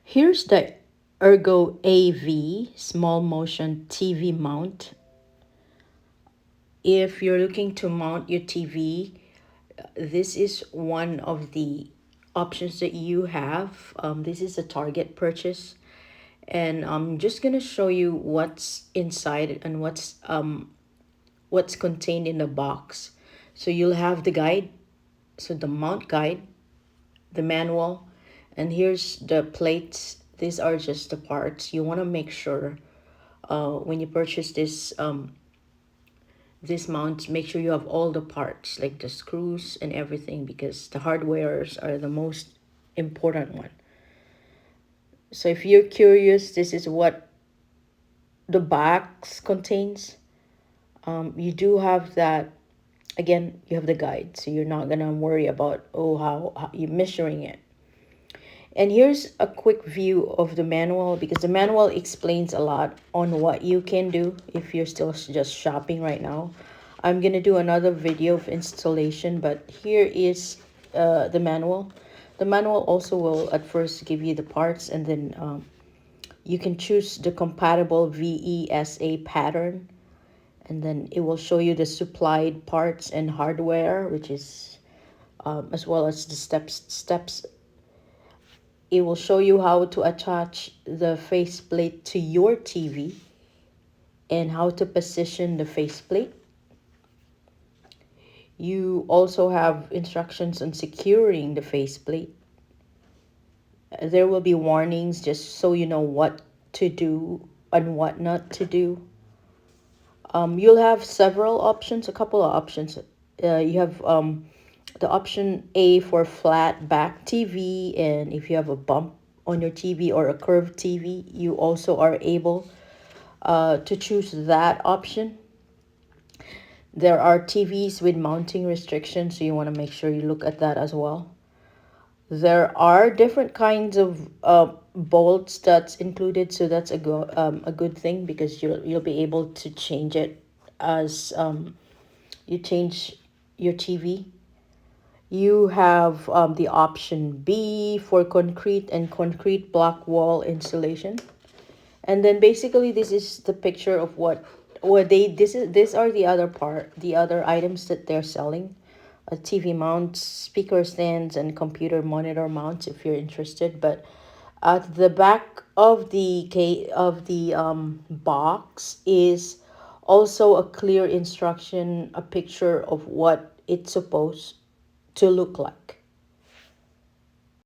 Here's the ErgoAV small motion TV mount. If you're looking to mount your TV, this is one of the options that you have. This is a Target purchase, and I'm just gonna show you what's inside and what's contained in the box. So you'll have the guide, so the mount guide, the manual, and here's the plates. These are just the parts. You want to make sure when you purchase this mount, make sure you have all the parts like the screws and everything, because the hardwares are the most important one. So if you're curious, this is what the box contains. You do have that. Again, you have the guide, so you're not gonna worry about, oh, how you're measuring it. And here's a quick view of the manual, because the manual explains a lot on what you can do if you're still just shopping right now. I'm gonna do another video of installation, but here is the manual. The manual also will at first give you the parts, and then you can choose the compatible VESA pattern, and then it will show you the supplied parts and hardware, which is as well as the steps. It will show you how to attach the faceplate to your TV and how to position the faceplate. You also have instructions on securing the faceplate. There will be warnings just so you know what to do and what not to do. You'll have several options, a couple of options. You have the option A for flat back TV, and if you have a bump on your TV or a curved TV, you also are able to choose that option. There are TVs with mounting restrictions, so you want to make sure you look at that as well. There are different kinds of bolts that's included, so that's a good thing, because you'll be able to change it as you change your TV. You have the option B for concrete and concrete block wall installation. And then basically this is the picture of what they this is these are the other items that they're selling. TV mounts, speaker stands, and computer monitor mounts if you're interested. But at the back of the box is also a clear instruction, a picture of what it's supposed to look like.